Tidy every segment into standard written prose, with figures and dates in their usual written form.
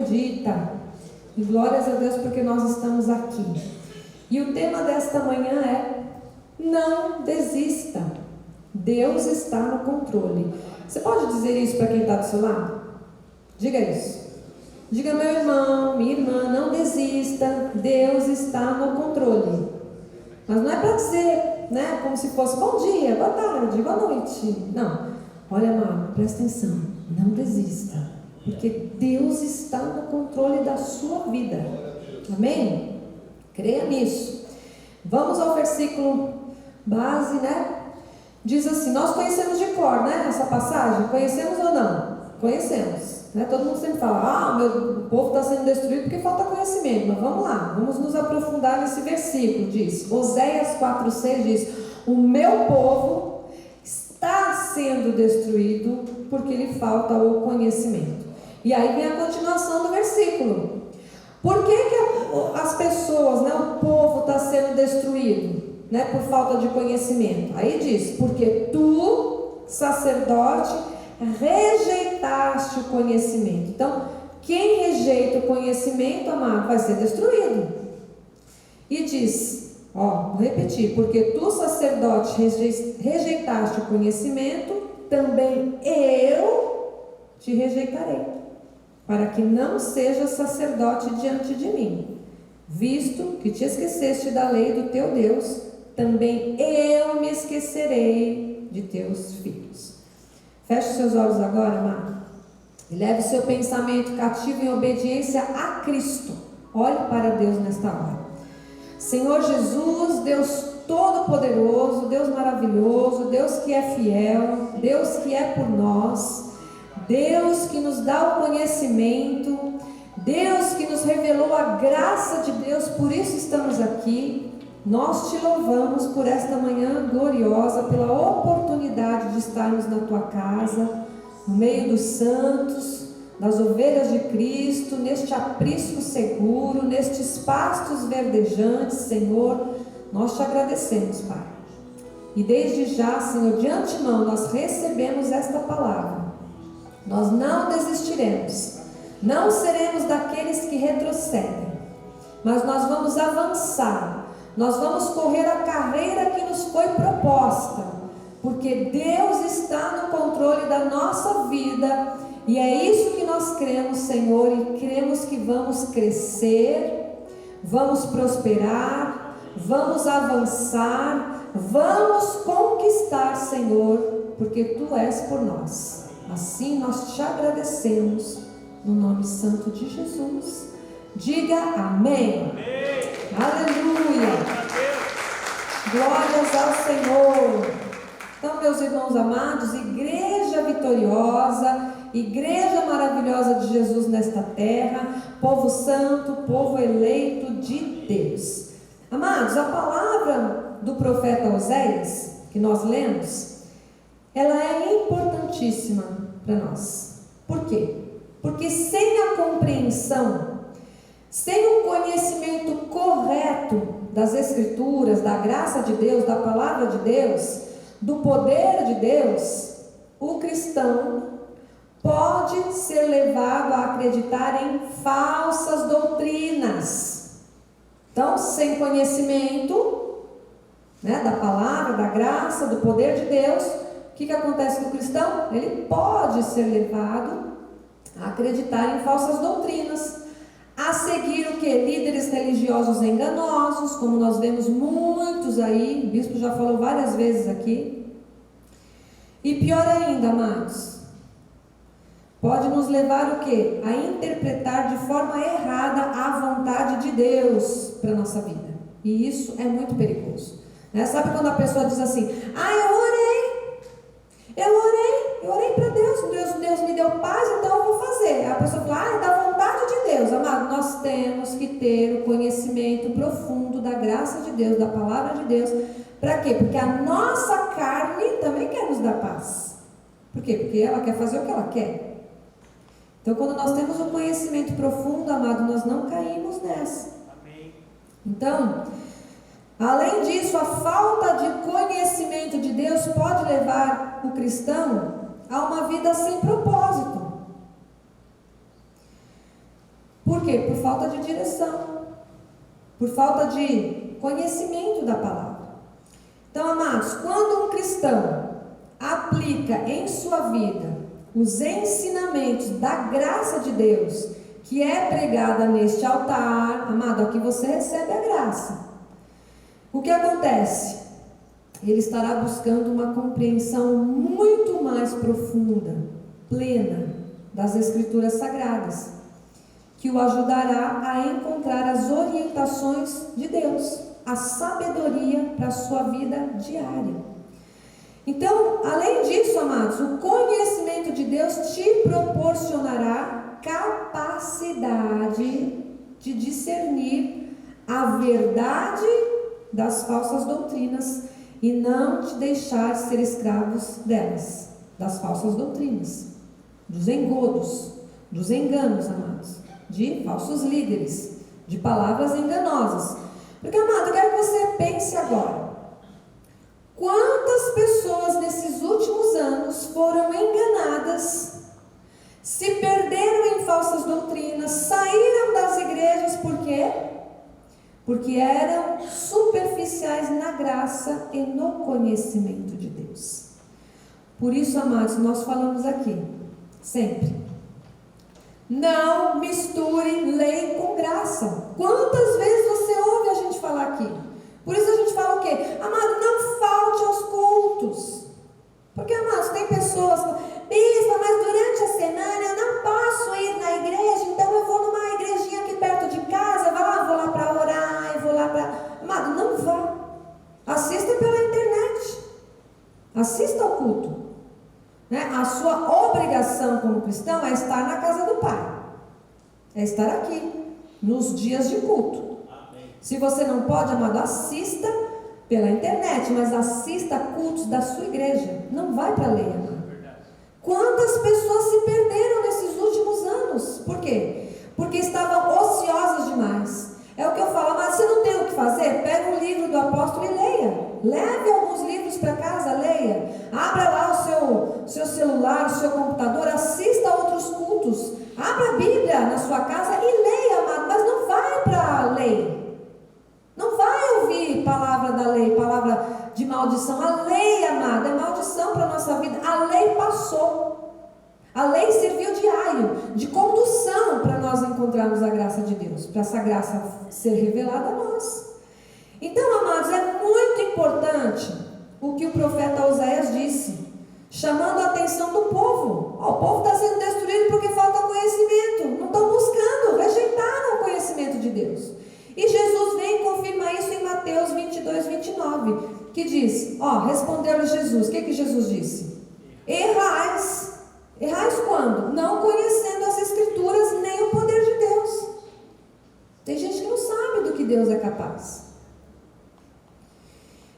acredita. E glórias a Deus porque nós estamos aqui. E o tema desta manhã é: não desista. Deus está no controle. Você pode dizer isso para quem está do seu lado? Diga isso. Diga: meu irmão, minha irmã, não desista. Deus está no controle. Mas não é para dizer, né, como se fosse bom dia, boa tarde, boa noite. Não. Olha, amado, presta atenção. Não desista. Porque Deus está no controle da sua vida. Amém? Creia nisso. Vamos ao versículo base, né? Diz assim, nós conhecemos de cor, né? Essa passagem, conhecemos ou não? Conhecemos, né? Todo mundo sempre fala, o povo está sendo destruído porque falta conhecimento. Mas vamos lá, vamos nos aprofundar nesse versículo. Diz, Oséias 4,6 diz, o meu povo está sendo destruído porque lhe falta o conhecimento. E aí vem a continuação do versículo. Por que as pessoas, né, o povo está sendo destruído? Né, por falta de conhecimento. Aí diz, porque tu, sacerdote, rejeitaste o conhecimento. Então, quem rejeita o conhecimento, amado, vai ser destruído. E diz, vou repetir, porque tu, sacerdote, rejeitaste o conhecimento, também eu te rejeitarei, para que não sejas sacerdote diante de mim, visto que te esqueceste da lei do teu Deus, também eu me esquecerei de teus filhos. Feche seus olhos agora, amado, e leve seu pensamento cativo em obediência a Cristo. Olhe para Deus nesta hora. Senhor Jesus, Deus Todo-Poderoso, Deus maravilhoso, Deus que é fiel, Deus que é por nós, Deus que nos dá o conhecimento, Deus que nos revelou a graça de Deus, por isso estamos aqui. Nós te louvamos por esta manhã gloriosa, pela oportunidade de estarmos na tua casa, no meio dos santos, das ovelhas de Cristo, neste aprisco seguro, nestes pastos verdejantes, Senhor. Nós te agradecemos, Pai. E desde já, Senhor, de antemão, nós recebemos esta palavra. Nós não desistiremos, não seremos daqueles que retrocedem, mas nós vamos avançar. Nós vamos correr a carreira que nos foi proposta, porque Deus está no controle da nossa vida, e é isso que nós cremos, Senhor, e cremos que vamos crescer, vamos prosperar, vamos avançar, vamos conquistar, Senhor, porque Tu és por nós. Assim nós te agradecemos, no nome santo de Jesus. Diga amém. Amém. Aleluia. Glórias ao Senhor. Então, meus irmãos amados, igreja vitoriosa, igreja maravilhosa de Jesus nesta terra, povo santo, povo eleito de Deus. Amados, a palavra do profeta Oséias, que nós lemos, ela é importantíssima para nós. Por quê? Porque sem a compreensão, sem o conhecimento correto das Escrituras, da graça de Deus, da palavra de Deus, do poder de Deus, o cristão pode ser levado a acreditar em falsas doutrinas. Então, sem conhecimento, né, da palavra, da graça, do poder de Deus, o que acontece com o cristão? Ele pode ser levado a acreditar em falsas doutrinas, a seguir o que? Líderes religiosos enganosos, como nós vemos muitos aí, o bispo já falou várias vezes aqui. E pior ainda, amados, pode nos levar o que? A interpretar de forma errada a vontade de Deus para a nossa vida. E isso é muito perigoso. Né? Sabe quando a pessoa diz assim, eu orei para Deus me deu paz, então eu vou fazer. A pessoa fala, é da vontade de Deus. Amado, nós temos que ter o conhecimento profundo da graça de Deus, da palavra de Deus. Para quê? Porque a nossa carne também quer nos dar paz. Por quê? Porque ela quer fazer o que ela quer. Então, quando nós temos o conhecimento profundo, amado, nós não caímos nessa. Amém. Então, além disso, a falta de conhecimento de Deus pode levar o cristão a uma vida sem propósito. Por quê? Por falta de direção, por falta de conhecimento da palavra. Então, amados, quando um cristão aplica em sua vida os ensinamentos da graça de Deus, que é pregada neste altar, amado, aqui você recebe a graça. O que acontece? Ele estará buscando uma compreensão muito mais profunda, plena, das Escrituras Sagradas, que o ajudará a encontrar as orientações de Deus, a sabedoria para a sua vida diária. Então, além disso, amados, o conhecimento de Deus te proporcionará capacidade de discernir a verdade das falsas doutrinas e não te deixar ser escravos delas, das falsas doutrinas, dos engodos, dos enganos, amados, de falsos líderes, de palavras enganosas. Porque, amado, eu quero que você pense agora. Quantas pessoas nesses últimos anos foram enganadas, se perderam em falsas doutrinas, saíram das igrejas, por quê? Porque eram superficiais na graça e no conhecimento de Deus. Por isso, amados, nós falamos aqui, sempre, não misture lei com graça. Quantas vezes você ouve a gente falar aqui? Por isso a gente fala o quê? Amado, não falte aos cultos. Porque, amados, tem pessoas que, bispa, mas durante a semana eu não posso ir na igreja, então eu vou numa igrejinha aqui perto de casa, vou lá para orar, eu vou lá para... Amado, não vá. Assista pela internet. Assista ao culto. Né? A sua obrigação como cristão é estar na casa do Pai. É estar aqui, nos dias de culto. Se você não pode, amado, assista pela internet, mas assista a cultos da sua igreja. Não vai para a lei, amado. Quantas pessoas se perderam nesses últimos anos? Por quê? Porque estavam ociosas demais. É o que eu falo, mas você não tem o que fazer? Pega um livro do apóstolo e leia. Leve alguns livros para casa, leia. Abra lá o seu celular, o seu computador, assista a outros cultos. Abra a Bíblia na sua casa e leia, amado, mas não vai para a lei. Não vai ouvir palavra da lei, palavra de maldição. A lei, amado, é maldição para a nossa vida. A lei passou. A lei serviu de aio, de condução para nós encontrarmos a graça de Deus, para essa graça ser revelada a nós. Então, amados, é muito importante o que o profeta Oséias disse, chamando a atenção do povo. O povo está sendo destruído porque falta conhecimento. Não estão buscando, rejeitaram o conhecimento de Deus. E Jesus vem e confirma isso em Mateus 22, 29, que diz, respondeu-lhe Jesus, o que Jesus disse? Errais. Errais quando? Não conhecendo as Escrituras nem o poder de Deus. Tem gente que não sabe do que Deus é capaz.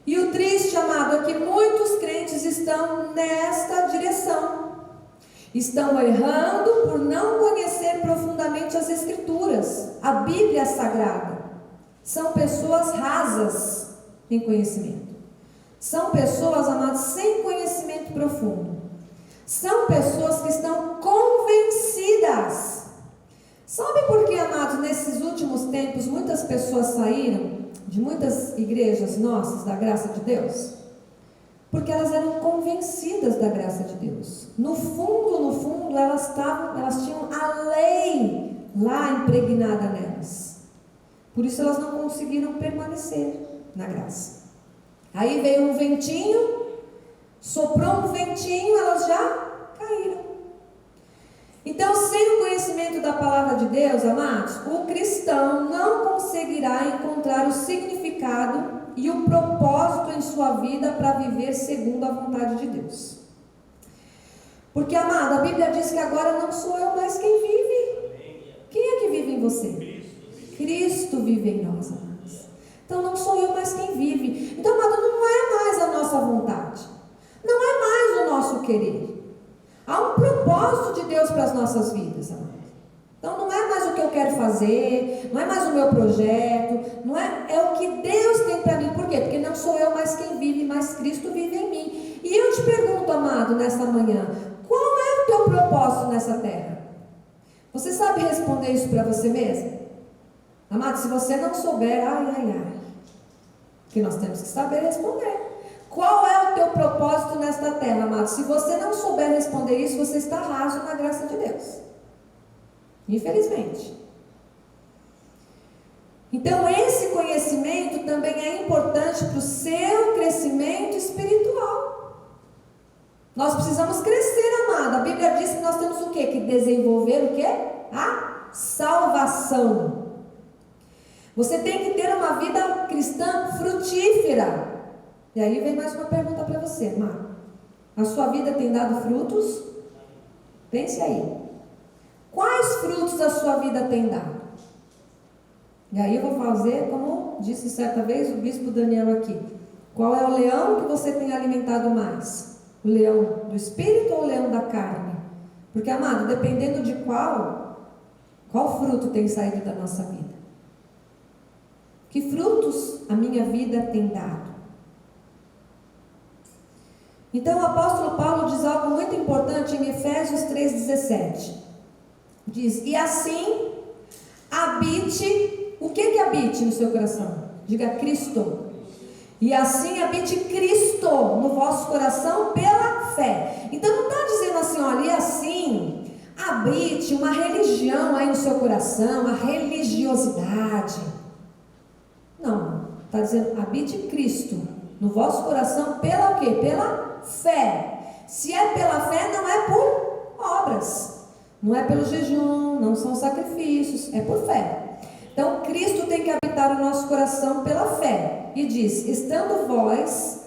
E o triste, amado, é que muitos crentes estão nesta direção. Estão errando por não conhecer profundamente as Escrituras, a Bíblia Sagrada. São pessoas rasas em conhecimento. São pessoas, amados, sem conhecimento profundo. São pessoas que estão convencidas. Sabe por que, amados, nesses últimos tempos, muitas pessoas saíram de muitas igrejas nossas, da graça de Deus? Porque elas eram convencidas da graça de Deus. No fundo, elas tinham a lei lá impregnada nelas. Por isso elas não conseguiram permanecer na graça. Aí veio um ventinho, soprou um ventinho, elas já caíram. Então, sem o conhecimento da palavra de Deus, amados, o cristão não conseguirá encontrar o significado e o propósito em sua vida para viver segundo a vontade de Deus. Porque, amado, a Bíblia diz que agora não sou eu mais quem vive. Quem é que vive em você? Cristo vive em nós, amados. Então não sou eu mais quem vive. Então, amado, não é mais a nossa vontade. Não é mais o nosso querer. Há um propósito de Deus para as nossas vidas, amado. Então não é mais o que eu quero fazer, não é mais o meu projeto, não é, é o que Deus tem para mim. Por quê? Porque não sou eu mais quem vive, mas Cristo vive em mim. E eu te pergunto, amado, nesta manhã, qual é o teu propósito nessa terra? Você sabe responder isso para você mesmo? Amado, se você não souber, que nós temos que saber responder. Qual é o teu propósito nesta terra, amado? Se você não souber responder isso, você está raso na graça de Deus. Infelizmente. Então, esse conhecimento também é importante para o seu crescimento espiritual. Nós precisamos crescer, amado. A Bíblia diz que nós temos o quê? Que desenvolver o quê? A salvação. Você tem que ter uma vida cristã frutífera. E aí vem mais uma pergunta para você, amado. A sua vida tem dado frutos? Pense aí. Quais frutos a sua vida tem dado? E aí eu vou fazer, como disse certa vez o bispo Daniel aqui. Qual é o leão que você tem alimentado mais? O leão do espírito ou o leão da carne? Porque, amado, dependendo de qual fruto tem saído da nossa vida? Que frutos a minha vida tem dado? Então o apóstolo Paulo diz algo muito importante em Efésios 3,17. Diz, e assim habite, o que habite no seu coração? Diga Cristo. E assim habite Cristo no vosso coração pela fé. Então não está dizendo assim, olha, e assim habite uma religião aí no seu coração, a religiosidade. Não, está dizendo, habite Cristo no vosso coração pela o quê? Pela fé. Se é pela fé, não é por obras, não é pelo jejum, não são sacrifícios, é por fé. Então Cristo tem que habitar o nosso coração pela fé. E diz, estando vós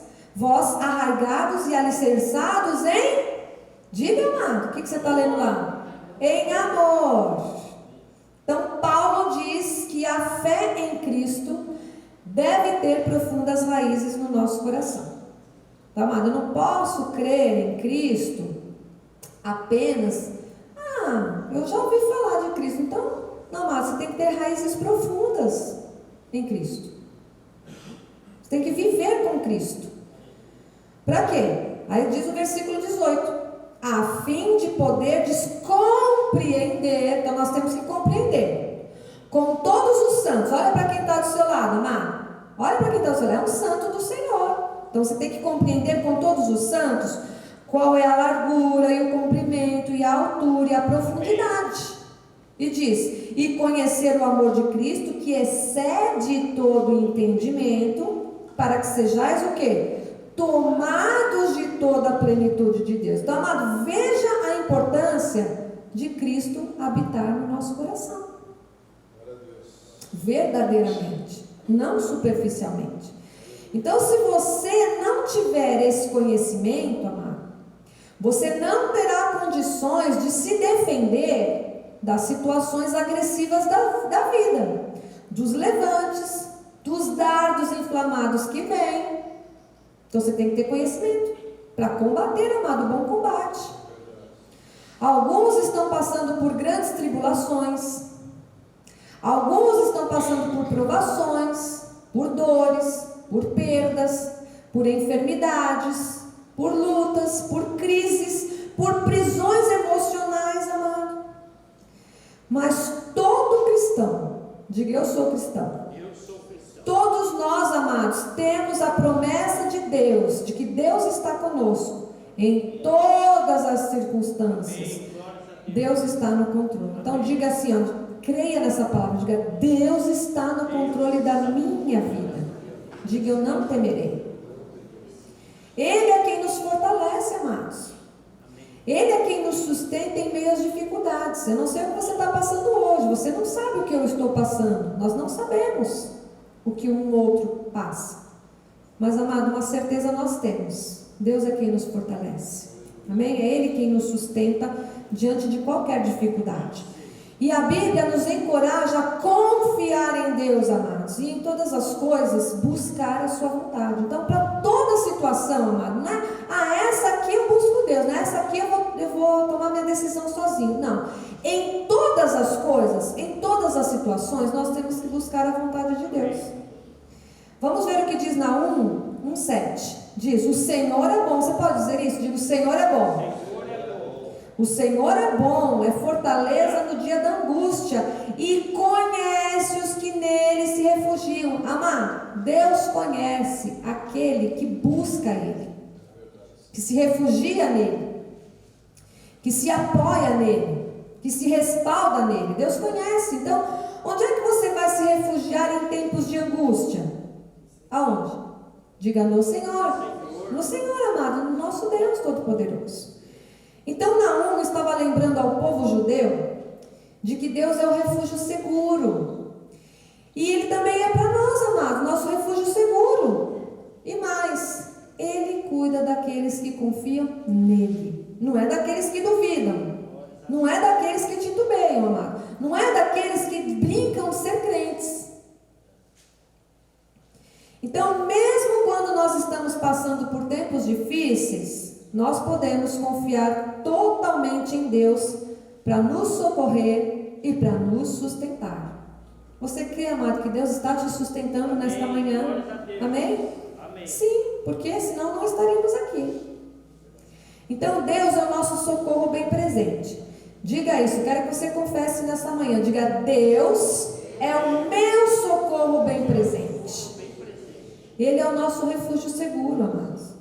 arraigados e alicerçados em, diga, amado, o que você está lendo lá? Em amor. Então Paulo diz que a fé em Cristo deve ter profundas raízes no nosso coração. Tá, amado? Eu não posso crer em Cristo apenas, eu já ouvi falar de Cristo. Então, não, amado, você tem que ter raízes profundas em Cristo. Você tem que viver com Cristo. Para quê? Aí diz o versículo 18, a fim de poderdes compreender. Então nós temos que compreender com todos os santos. Olha para quem está do seu lado, amado. Olha para quem está do seu lado, é um santo do Senhor. Então você tem que compreender com todos os santos qual é a largura e o comprimento e a altura e a profundidade. E diz, e conhecer o amor de Cristo, que excede todo o entendimento, para que sejais o quê? Tomados de toda a plenitude de Deus. Então, amado, veja a importância de Cristo habitar no nosso coração. Verdadeiramente, não superficialmente. Então, se você não tiver esse conhecimento, amado, você não terá condições de se defender das situações agressivas da vida, dos levantes, dos dardos inflamados que vêm. Então você tem que ter conhecimento para combater, amado, o bom combate. Alguns estão passando por grandes tribulações, alguns estão passando por provações, por dores, por perdas, por enfermidades, por lutas, por crises, por prisões emocionais, amado. Mas todo cristão, diga eu sou cristão. Todos nós, amados, temos a promessa de Deus, de que Deus está conosco em todas as circunstâncias. Deus está no controle. Então diga assim, creia nessa palavra, diga, Deus está no controle da minha vida. Diga, eu não temerei. Ele é quem nos fortalece, amados. Ele é quem nos sustenta em meio às dificuldades. Eu não sei o que você está passando hoje, você não sabe o que eu estou passando, nós não sabemos o que um outro passa. Mas, amado, uma certeza nós temos, Deus é quem nos fortalece. Amém? É Ele quem nos sustenta diante de qualquer dificuldade. E a Bíblia nos encoraja a confiar em Deus, amados, e em todas as coisas buscar a sua vontade. Então, para toda situação, amado, não é, essa aqui eu busco Deus, né? Essa aqui eu vou tomar minha decisão sozinho. Não. Em todas as coisas, em todas as situações, nós temos que buscar a vontade de Deus. Vamos ver o que diz Naum 1:7. Diz, o Senhor é bom. Você pode dizer isso? Diz, o Senhor é bom. O Senhor é bom, é fortaleza no dia da angústia e conhece os que nele se refugiam. Amado, Deus conhece aquele que busca Ele, que se refugia nele, que se apoia nele, que se respalda nele. Deus conhece. Então, onde é que você vai se refugiar em tempos de angústia? Aonde? Diga no Senhor. No Senhor, amado, no nosso Deus Todo-Poderoso. Então Naum estava lembrando ao povo judeu de que Deus é o refúgio seguro. E Ele também é para nós, amado, nosso refúgio seguro. E mais, Ele cuida daqueles que confiam nele. Não é daqueles que duvidam. Não é daqueles que titubeiam, amado. Não é daqueles que brincam de ser crentes. Então, mesmo quando nós estamos passando por tempos difíceis, nós podemos confiar totalmente em Deus para nos socorrer e para nos sustentar. Você crê, amado, que Deus está te sustentando nesta manhã? Amém? Amém. Sim, porque senão não estaríamos aqui. Então, Deus é o nosso socorro bem presente. Diga isso, quero que você confesse nesta manhã. Diga: Deus é o meu socorro bem presente. Ele é o nosso refúgio seguro, amados.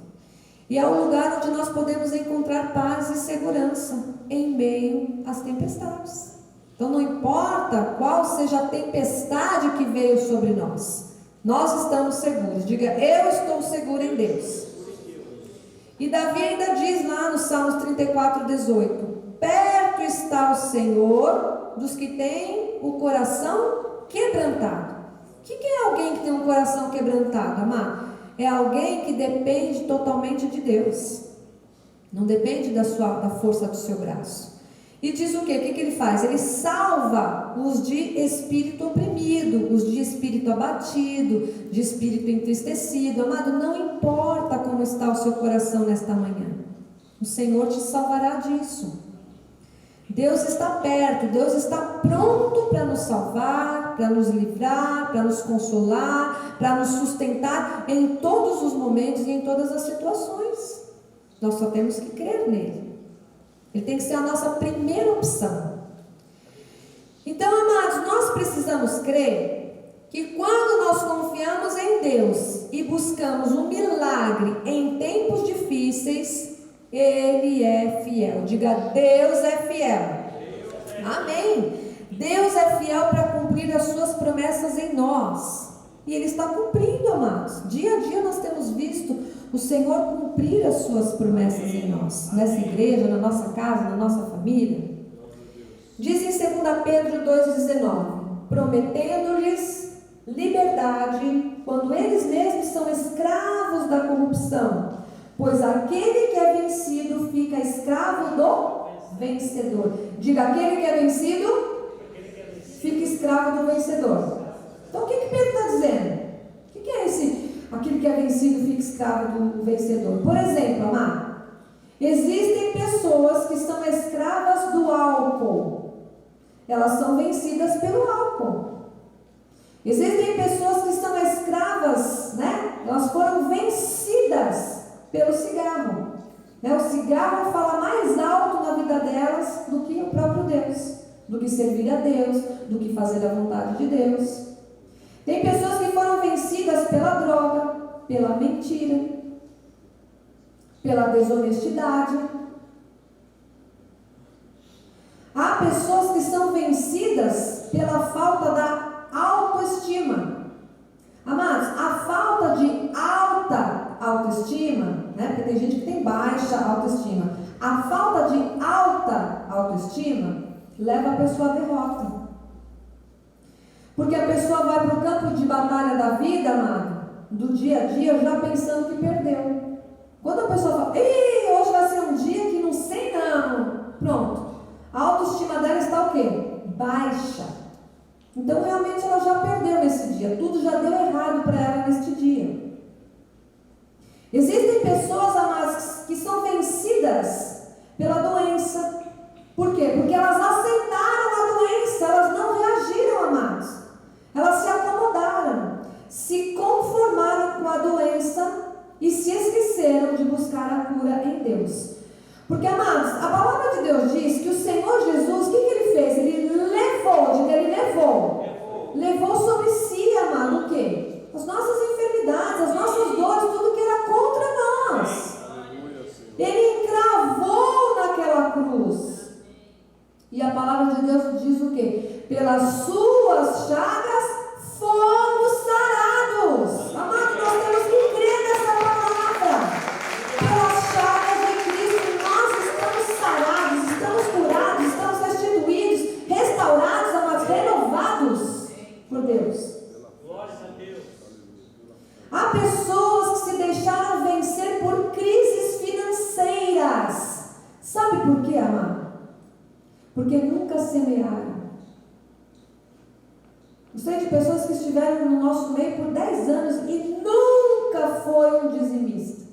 E é o lugar onde nós podemos encontrar paz e segurança em meio às tempestades. Então não importa qual seja a tempestade que veio sobre nós, nós estamos seguros. Diga: eu estou seguro em Deus. E Davi ainda diz lá no Salmos 34:18: perto está o Senhor dos que têm o coração quebrantado. O que é alguém que tem um coração quebrantado, amado? É alguém que depende totalmente de Deus. Não depende da força do seu braço. E diz o quê? O que ele faz? Ele salva os de espírito oprimido, os de espírito abatido, de espírito entristecido. Amado, não importa como está o seu coração nesta manhã, o Senhor te salvará disso. Deus está perto, Deus está pronto para nos salvar, para nos livrar, para nos consolar, para nos sustentar em todos os momentos e em todas as situações. Nós só temos que crer nele. Ele tem que ser a nossa primeira opção. Então, amados, nós precisamos crer que quando nós confiamos em Deus e buscamos um milagre em tempos difíceis, Ele é fiel. Diga: Deus é fiel. Amém. Deus é fiel para cumprir as suas promessas em nós. E Ele está cumprindo, amados. Dia a dia nós temos visto o Senhor cumprir as suas promessas em nós. Nessa igreja, na nossa casa, na nossa família. Diz em 2 Pedro 2,19: prometendo-lhes liberdade, quando eles mesmos são escravos da corrupção. Pois aquele que é vencido fica escravo do vencedor. Diga: aquele que é vencido fica escravo do vencedor. Então o que Pedro está dizendo? O que é esse? Aquele que é vencido fica escravo do vencedor. Por exemplo, amado, existem pessoas que são escravas do álcool. Elas são vencidas pelo álcool. Existem pessoas que são escravas, né? Elas foram vencidas pelo cigarro. O cigarro fala mais alto na vida delas do que o próprio Deus, do que servir a Deus, do que fazer a vontade de Deus. Tem pessoas que foram vencidas pela droga, pela mentira, pela desonestidade. Há pessoas que são vencidas pela falta da autoestima. Amados, a falta de alta autoestima, né? Porque tem gente que tem baixa autoestima. A falta de alta autoestima leva a pessoa à derrota. Porque a pessoa vai para o campo de batalha da vida, amado, do dia a dia, já pensando que perdeu. Quando a pessoa fala: ih, hoje vai ser um dia que não sei não. Pronto. A autoestima dela está o quê? Baixa. Então realmente ela já perdeu nesse dia. Tudo já deu errado para ela neste dia. Existem pessoas, amadas, que são vencidas pela doença. Por quê? Porque elas aceitaram a doença. Elas não reagiram, amados. Elas se acomodaram. Se conformaram com a doença e se esqueceram de buscar a cura em Deus. Porque, amados, a palavra de Deus pelas suas chagas fomos sarados. Amado, nós temos que crer nessa palavra. Pelas chagas de Cristo nós estamos sarados, estamos curados, estamos restituídos, restaurados, amados, renovados por Deus. Glória a Deus. Há pessoas que se deixaram vencer por crises financeiras. Sabe por quê, amado? Porque nunca semearam. Eu sei de pessoas que estiveram no nosso meio por 10 anos e nunca foi um dizimista.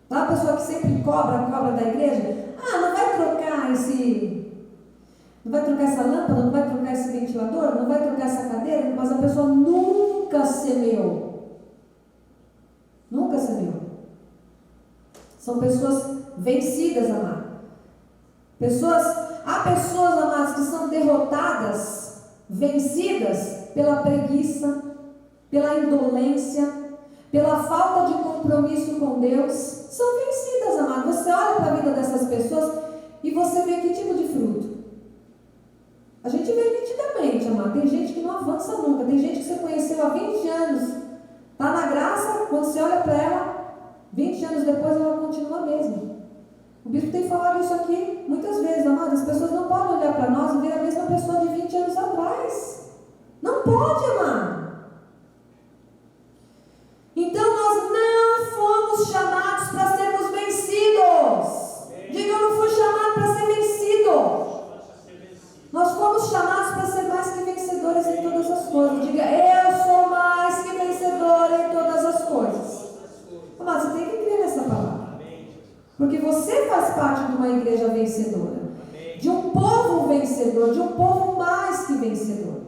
Tá? A pessoa que sempre cobra da igreja, não vai trocar não vai trocar essa lâmpada, não vai trocar esse ventilador, não vai trocar essa cadeira, mas a pessoa nunca semeou. Nunca semeou. São pessoas vencidas, amados. Há pessoas, amados, que são derrotadas, vencidas pela preguiça, pela indolência, pela falta de compromisso com Deus. São vencidas, amados. Você olha para a vida dessas pessoas e você vê que tipo de fruto? A gente vê nitidamente, amado. Tem gente que não avança nunca. Tem gente que você conheceu há 20 anos. Está na graça, quando você olha para ela, 20 anos depois ela continua a mesma. O bispo tem falado isso aqui muitas vezes, amado. As pessoas não podem olhar para nós e ver a mesma pessoa de 20 anos atrás. Não pode, amado. Então nós não fomos chamados para sermos vencidos. Diga, eu não fui chamado para ser vencido. Nós fomos chamados para ser mais que vencedores em todas as coisas. Diga, eu sou mais que vencedora em todas as coisas. Amado, você tem que crer nessa palavra. Porque você faz parte de uma igreja vencedora. De um povo vencedor, de um povo mais que vencedor.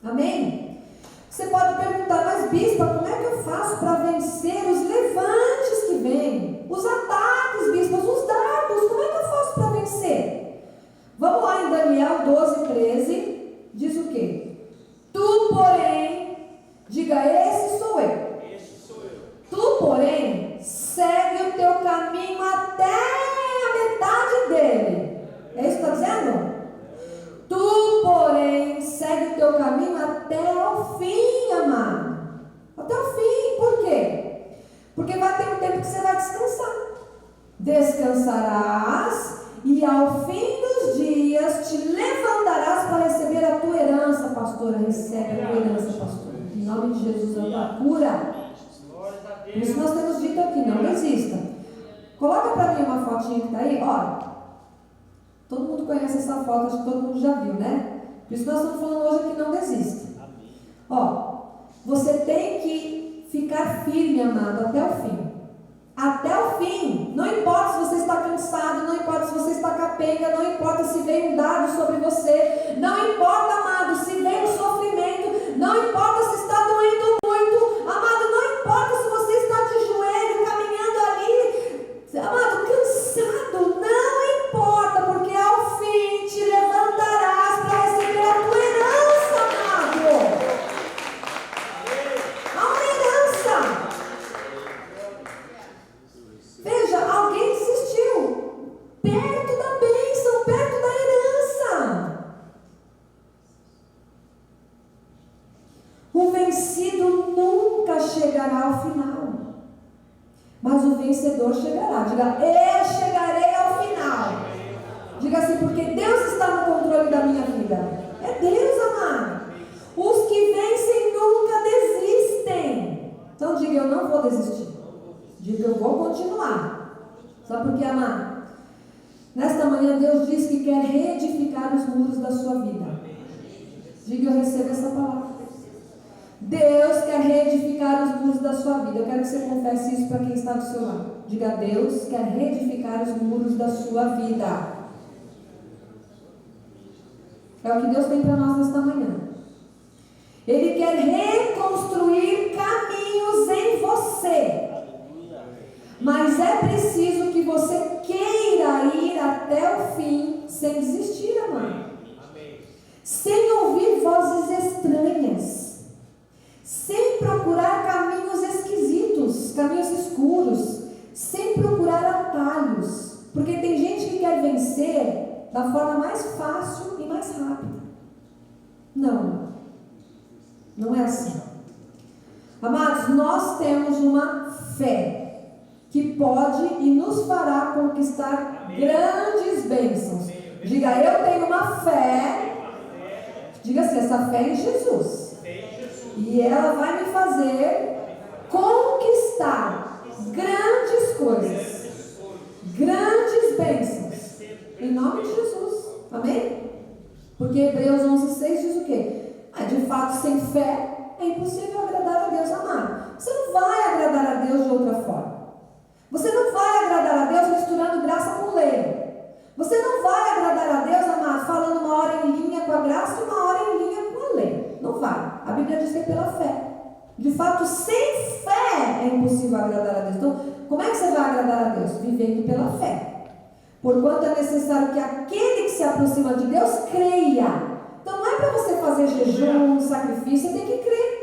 Amém? Você pode perguntar, mas bispa, como é que eu faço para vencer os levantes que vêm? Os ataques, bispas, os dardos, como é que eu faço para vencer? Vamos lá em Daniel 12:13, diz o quê? Tu, porém, diga, esse sou eu. Tu, porém, segue o teu caminho até a metade dele. É isso que está dizendo? Tu, porém, segue o teu caminho até o fim, amado. Até o fim. Por quê? Porque vai ter um tempo que você vai descansar. Descansarás e ao fim dos dias te levantarás para receber a tua herança, pastora. Recebe a tua herança, pastora. Em nome de Jesus, a tua cura. Por isso nós temos dito aqui, não desista. Coloca para mim uma fotinha que está aí, olha. Todo mundo conhece essa foto, acho que todo mundo já viu, né? Por isso nós estamos falando hoje aqui, não desista. Ó, você tem que ficar firme, amado, até o fim. Até o fim. Não importa se você está cansado, não importa se você está capenga, não importa se vem um dado sobre você, não importa, amado, se vem um sofrimento, não importa se está doendo muito, amado, não importa se você está de joelho, caminhando ali, amado, cansado, não importa, porque ao fim te levantarás para receber a tua herança, amado. Há uma herança. Veja, alguém desistiu. Perto da bênção, perto da herança. O vencido nunca chegará ao final, mas o vencedor chegará. Diga, eu chegarei ao final. Diga assim, porque Deus está no controle da minha vida. É Deus, amado. Os que vencem nunca desistem. Então diga, eu não vou desistir. Diga, eu vou continuar. Sabe por quê, amado? Nesta manhã Deus diz que quer reedificar os muros da sua vida. Diga, eu recebo essa palavra. Deus quer reedificar os muros da sua vida. Eu quero que você confesse isso para quem está do seu lado. Diga, Deus quer reedificar os muros da sua vida. É o que Deus tem para nós nesta manhã. Ele quer reconstruir caminhos em você. Mas é preciso que você queira ir até o fim sem desistir, amado. Sem ouvir vozes estranhas. Sem procurar caminhos esquisitos, caminhos escuros. Sem procurar atalhos. Porque tem gente que quer vencer da forma mais fácil e mais rápida. Não. Não é assim. Amados, nós temos uma fé que pode e nos fará conquistar grandes bênçãos. Diga, eu tenho uma fé. Diga assim, essa fé em Jesus. E ela vai me fazer conquistar grandes coisas, grandes bênçãos, em nome de Jesus. Amém? Porque Hebreus 11:6 diz o quê? De fato, sem fé é impossível agradar a Deus. Amado, você não vai agradar a Deus de outra forma. Você não vai agradar a Deus misturando graça com lei. Você não vai agradar a Deus, amado, falando uma hora em linha com a graça e uma hora em linha com a lei. Não vai. A Bíblia diz que é pela fé. De fato, sem fé é impossível agradar a Deus. Então, como é que você vai agradar a Deus? Vivendo pela fé. Porquanto é necessário que aquele que se aproxima de Deus creia. Então, não é para você fazer jejum, sacrifício, você tem que crer.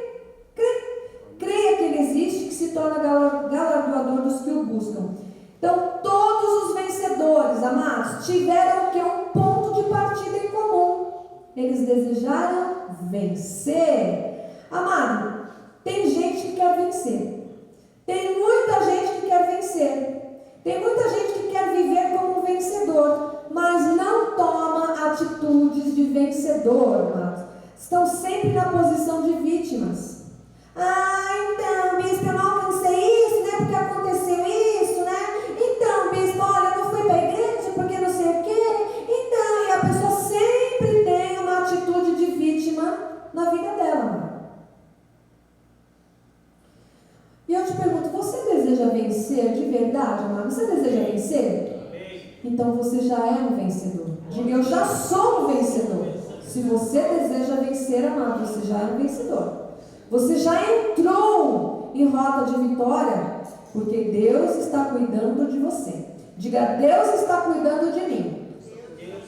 Creia que Ele existe, que se torna galardoador dos que o buscam. Então, todos os vencedores, amados, tiveram o que? Um ponto de partida em comum. Eles desejaram vencer. Amado, tem gente que quer vencer. Tem muita gente que quer vencer. Tem muita gente que quer viver como um vencedor, mas não toma atitudes de vencedor, amados. Estão sempre na posição de vítimas. Então, bispo, eu não alcancei isso, né? Porque aconteceu isso, né? Então, bispo, olha, eu não fui para a igreja porque não sei o quê. Então, e a pessoa sempre tem uma atitude de vítima na vida dela, amado. E eu te pergunto, você deseja vencer de verdade, amado? Você deseja vencer? Então você já é um vencedor. Diga, eu já sou um vencedor. Se você deseja vencer, amado, você já é um vencedor. Você já entrou em rota de vitória, porque Deus está cuidando de você. Diga, Deus está cuidando de mim.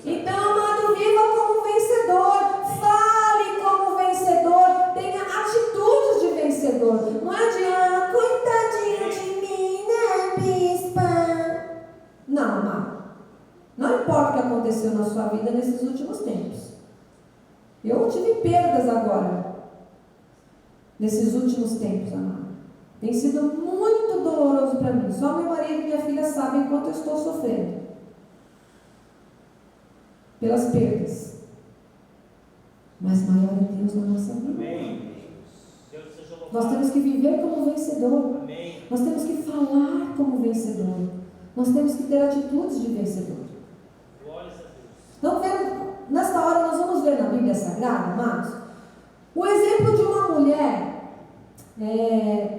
Então, amado, viva como um vencedor. Fale como um vencedor. Tenha atitudes de vencedor. Não é de, coitadinho de mim, né, bispa? Não, amado. Não importa o que aconteceu na sua vida nesses últimos tempos. Eu tive perdas agora. Nesses últimos tempos, amado. Tem sido muito doloroso para mim. Só meu marido e minha filha sabem quanto eu estou sofrendo. Pelas perdas. Mas maior é Deus na nossa vida. Nós temos que viver como vencedor. Nós temos que falar como vencedor. Nós temos que ter atitudes de vencedor. Então, nesta hora nós vamos ver na Bíblia Sagrada, amados, o exemplo de uma mulher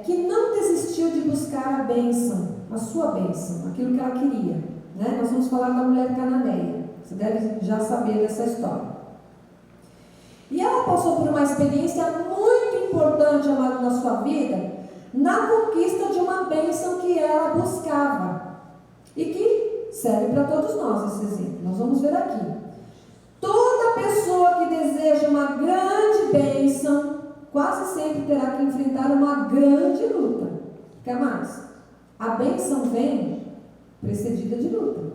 que não desistiu de buscar a bênção, a sua bênção, aquilo que ela queria. Né? Nós vamos falar da mulher cananeia. Você deve já saber dessa história. E ela passou por uma experiência muito importante, amado, na sua vida, na conquista de uma bênção que ela buscava. E que serve para todos nós esse exemplo. Nós vamos ver aqui. Toda pessoa que deseja uma grande bênção, quase sempre terá que enfrentar uma grande luta. Quer mais? A bênção vem precedida de luta.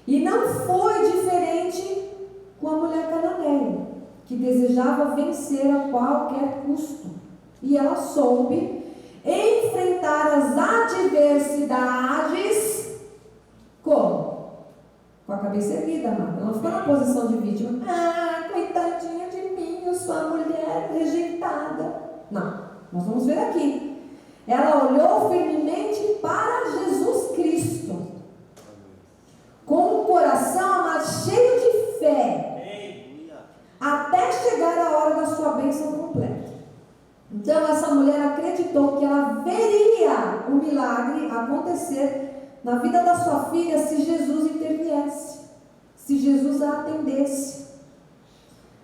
E não foi diferente com a mulher cananeia, que desejava vencer a qualquer custo. E ela soube enfrentar as adversidades como? Com a cabeça erguida, amada. Ela não ficou na posição de vítima. Coitadinha de mim, eu sou a mulher rejeitada. Não, nós vamos ver aqui. Ela olhou firmemente para Jesus Cristo, com um coração, amado, cheio de fé, até chegar a hora da sua bênção completa. Então essa mulher acreditou que ela veria o milagre acontecer na vida da sua filha se Jesus interviesse, se Jesus a atendesse.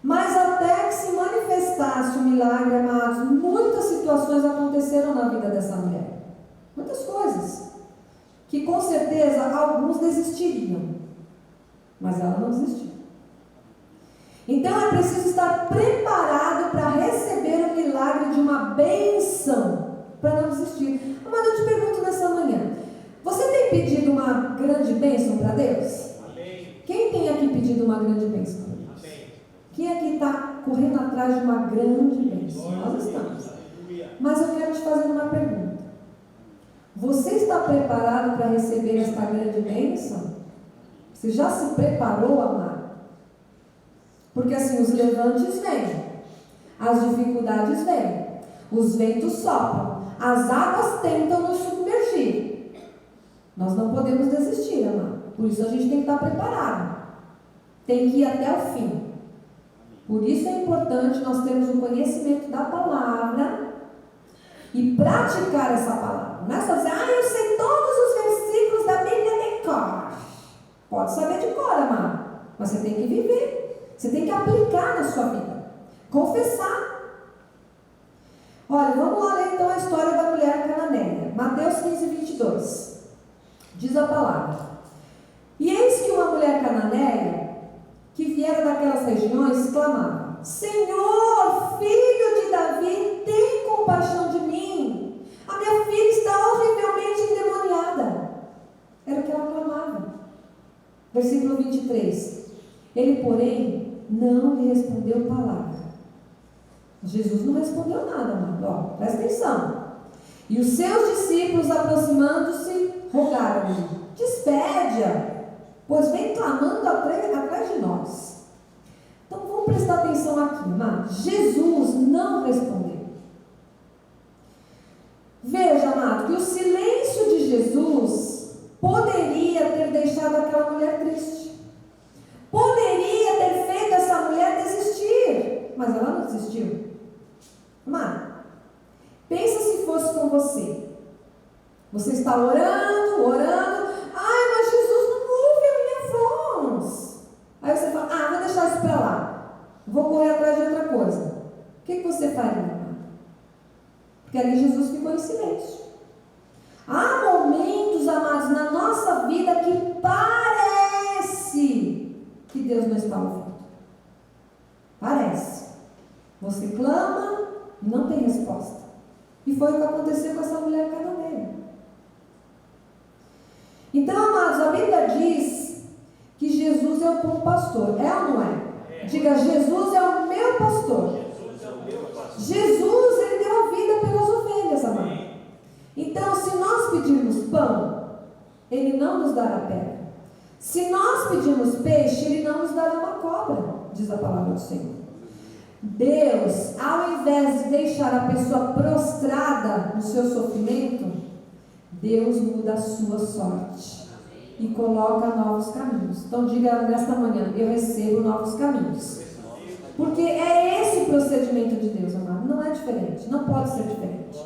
Mas até que se manifestasse o milagre, amados, muitas situações aconteceram na vida dessa mulher. Muitas coisas. Que com certeza alguns desistiriam. Mas ela não desistiu. Então é preciso estar preparado para receber o milagre de uma bênção, para não desistir. Mas eu te pergunto nessa manhã, você tem pedido uma grande bênção para Deus? tem aqui pedido uma grande bênção? Quem aqui está correndo atrás de uma grande bênção? Nós estamos. Mas eu quero te fazer uma pergunta. Você está preparado para receber esta grande bênção? Você já se preparou, amado? Porque assim, os levantes vêm, as dificuldades vêm, os ventos sopram, as águas tentam nos submergir. Nós não podemos desistir, amado. Por isso a gente tem que estar preparado. Tem que ir até o fim. Por isso é importante nós termos o conhecimento da palavra e praticar essa palavra. Não é só dizer, eu sei todos os versículos da Bíblia de cor. Pode saber de cor, amado, mas você tem que viver. Você tem que aplicar na sua vida. Confessar. Olha, vamos lá ler então a história da mulher cananeia. Mateus 15, 22. Diz a palavra. E eis que uma mulher cananeia, que viera daquelas regiões, clamava: Senhor, filho de Davi, tem compaixão de mim. A minha filha está horrivelmente endemoniada. Era o que ela clamava. Versículo 23. Ele, porém, não lhe respondeu palavra. Jesus não respondeu nada, amado. Presta atenção. E os seus discípulos, aproximando-se, rogaram-lhe: despede-a, pois vem clamando atrás de nós. Então vamos prestar atenção aqui, amado. Jesus não respondeu. Veja, amado, que o silêncio de Jesus poderia ter deixado aquela mulher triste. Poderia ter feito essa mulher desistir. Mas ela não desistiu. Amado, pensa se fosse com você. Você está orando, orando. Mas Jesus não ouve a minha voz. Aí você fala, vou deixar isso para lá. Vou correr atrás de outra coisa. O que você faria, amado? Porque ali Jesus ficou em silêncio. Há momentos, amados, na nossa vida que parece que Deus não está ouvindo. Parece. Você clama e não tem resposta. E foi o que aconteceu com essa mulher cananeia. Então, amados, a Bíblia diz que Jesus é o bom pastor. É ou não é? Diga, Jesus é o meu pastor. Jesus, ele deu a vida pelas ovelhas, amado. Então, se nós pedirmos pão, ele não nos dará pedra. Se nós pedirmos peixe, ele não nos dará uma cobra, diz a palavra do Senhor. Deus, ao invés de deixar a pessoa prostrada no seu sofrimento, Deus muda a sua sorte e coloca novos caminhos. Então diga nesta manhã, eu recebo novos caminhos. Porque é esse o procedimento de Deus, amado. Não é diferente, não pode ser diferente.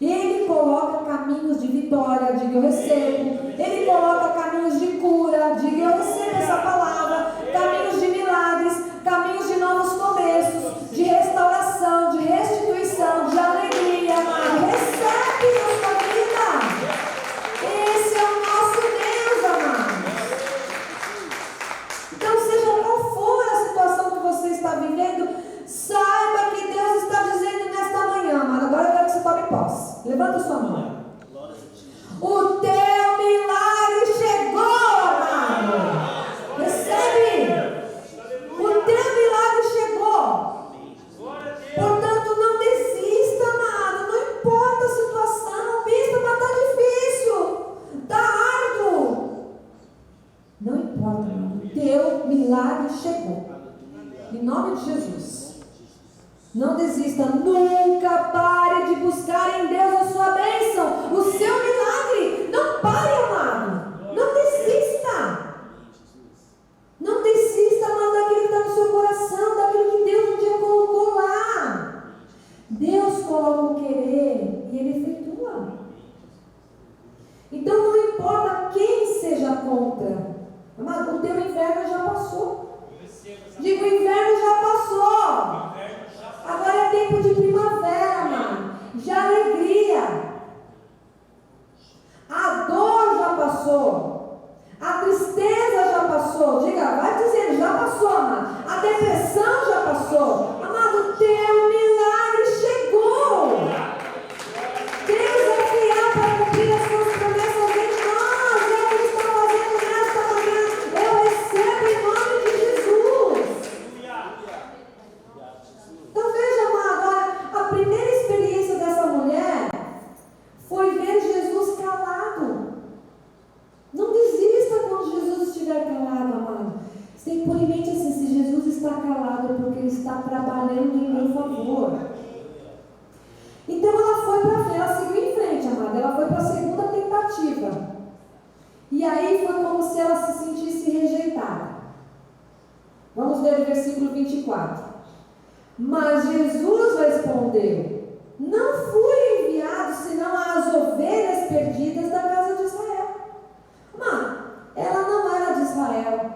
Ele coloca caminhos de vitória, diga eu recebo. Ele coloca caminhos de cura, diga eu recebo essa palavra. Caminhos de milagres, caminhos de novos começos, de restauração, de restituição, de alegria, amado. Recebe na sua vida. Esse é o nosso Deus, amado. Então, seja qual for a situação que você está vivendo, saiba que Deus está dizendo nesta manhã, amado. Agora eu quero que você tome posse. Levanta a sua mão. O teu milagre chegou, amado. Recebe. O teu milagre chegou. Portanto, não desista, amado. Não importa a situação. Bispo, mas está difícil. Está árduo. Não importa, amado. O teu milagre chegou. Em nome de Jesus. Não desista. Nunca pare de buscar em Deus a sua bênção. O seu milagre. Não pare, amado. Não desista. Não desista, amado, daquilo que está no seu coração, daquilo que Deus um dia colocou lá. Deus coloca o querer e Ele efetua. Então não importa quem seja contra. Amado, o teu inverno já passou. Digo, o inverno já passou. Agora é tempo de primavera, amado. De alegria. A dor já passou. A tristeza já passou. Diga, vai dizendo, já passou, amado. A depressão já passou. Amado, o teu milagre chegou. Deus é fiel para cumprir as suas promessas em nós. É o que Ele está fazendo nesta manhã. Eu recebo experimente assim, se Jesus está calado é porque Ele está trabalhando em meu favor. Então ela foi para frente, ela seguiu em frente, amada. Ela foi para a segunda tentativa. E aí foi como se ela se sentisse rejeitada. Vamos ver o versículo 24. Mas Jesus respondeu: não fui enviado senão às ovelhas perdidas da casa de Israel. Mas ela não era de Israel.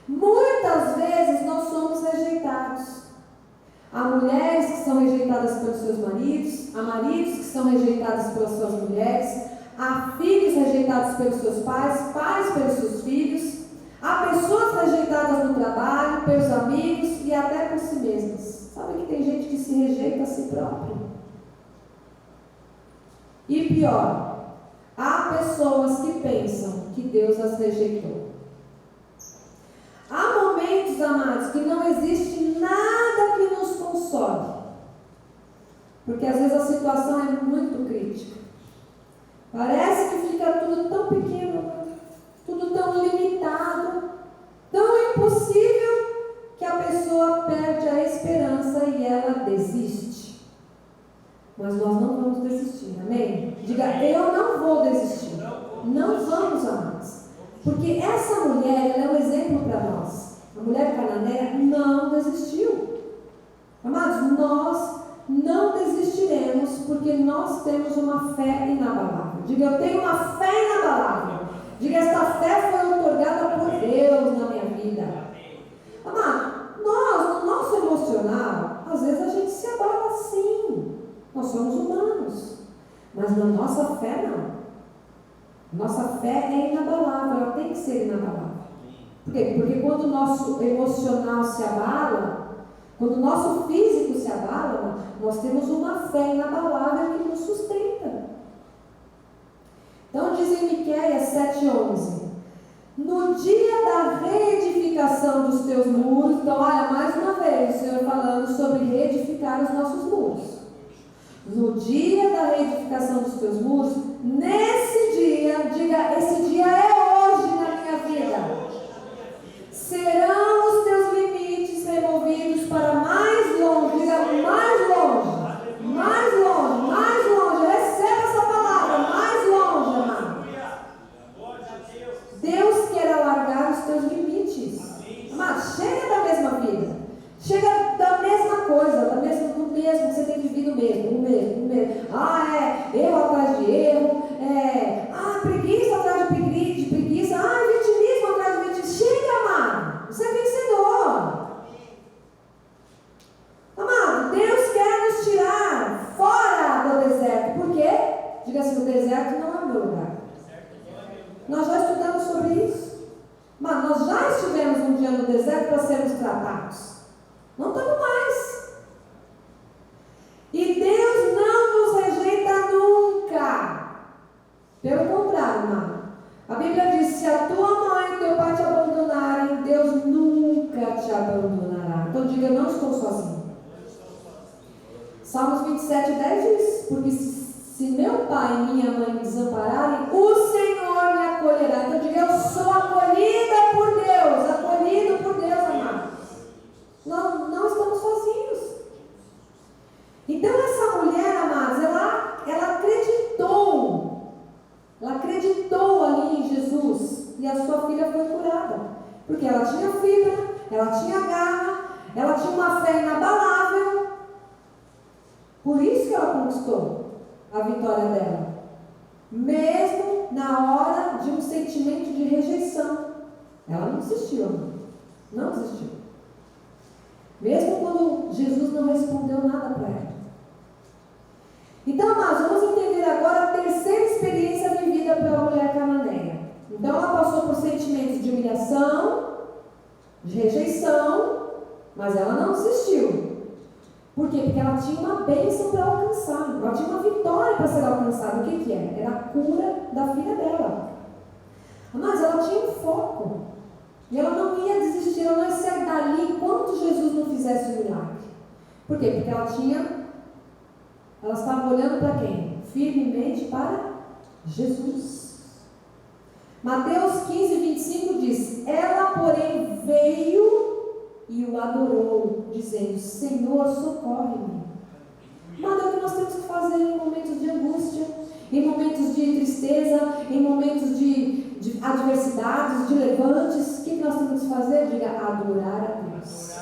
Muitas vezes nós somos rejeitados. Há mulheres que são rejeitadas pelos seus maridos, há maridos que são rejeitados pelas suas mulheres, há filhos rejeitados pelos seus pais, pais pelos seus filhos, há pessoas rejeitadas no trabalho, pelos amigos e até por si mesmas. Sabe que tem gente que se rejeita a si próprio? E pior, há pessoas que pensam que Deus as rejeitou. Há momentos, amados, que não existe nada que nos console. Porque às vezes a situação é muito crítica. Parece que fica tudo tão pequeno, tudo tão limitado, tão impossível, que a pessoa perde a esperança e ela desiste. Mas nós não vamos desistir, amém? Diga, eu não vou desistir. Não vamos, amados. Porque essa mulher, ela é um exemplo para nós. A mulher cananeia não desistiu. Amados, nós não desistiremos porque nós temos uma fé inabalável. Diga, eu tenho uma fé inabalável. Diga, esta fé foi otorgada por Deus na minha vida. Amado, nós, no nosso emocional, às vezes a gente se abala sim. Nós somos humanos. Mas na nossa fé, não. Nossa fé é inabalável, ela tem que ser inabalável. Por quê? Porque quando o nosso emocional se abala, quando o nosso físico se abala, nós temos uma fé inabalável que nos sustenta. Então diz em Miqueias 7,11: no dia da reedificação dos teus muros. Então olha, mais uma vez o Senhor falando sobre reedificar os nossos muros. No dia da reedificação dos teus muros, nesse dia, diga, esse dia é hoje na minha vida. Serão os teus limites removidos para mais longe, diga, mais longe, mais longe, mais longe. Receba essa palavra, mais longe, amado. Deus quer alargar os teus limites. Amado, chega da mesma vida. Chega da mesma coisa, do mesmo que você tem vivido o mesmo. Erro atrás de erro, preguiça atrás de preguiça, vitimismo atrás de vitimismo. Chega, amado, você é vencedor. Amado, Deus quer nos tirar fora do deserto. Por quê? Diga assim, o deserto não é o meu lugar. Nós já estudamos sobre isso. Mas nós já estivemos um dia no deserto para sermos tratados. Não estamos mais. E Deus não nos rejeita nunca. Pelo contrário, irmão. A Bíblia diz: se a tua mãe e teu pai te abandonarem, Deus nunca te abandonará. Então diga, eu não estou sozinho. Salmos 27:10 diz: porque se meu pai e minha mãe me desampararem, o Senhor me acolherá. Então diga, eu sou acolhida por Deus. Acolhido por Deus, amado. Não estamos sozinhos. Então essa mulher, amados, ela acreditou. Ela acreditou ali em Jesus. E a sua filha foi curada. Porque ela tinha fibra, ela tinha garra, ela tinha uma fé inabalável. Por isso que ela conquistou a vitória dela. Mesmo na hora de um sentimento de rejeição. Ela não desistiu, amor. Não desistiu. Mesmo quando Jesus não respondeu nada para ela. Então, amados, vamos entender agora a terceira experiência vivida pela mulher cananeia. Então, ela passou por sentimentos de humilhação, de rejeição, mas ela não desistiu. Por quê? Porque ela tinha uma bênção para alcançar. Ela tinha uma vitória para ser alcançada. O que era? Era a cura da filha dela. Mas ela tinha um foco. E ela não ia desistir, ela não ia sair dali enquanto Jesus não fizesse o milagre. Por quê? Porque ela estava olhando para quem? Firmemente para Jesus. Mateus 15:25 diz: ela, porém, o adorou, dizendo: Senhor, socorre-me. Mas é o que nós temos que fazer em momentos de angústia, em momentos de tristeza, em momentos de adversidades, de levantes. O que nós temos que fazer? Diga: adorar a Deus.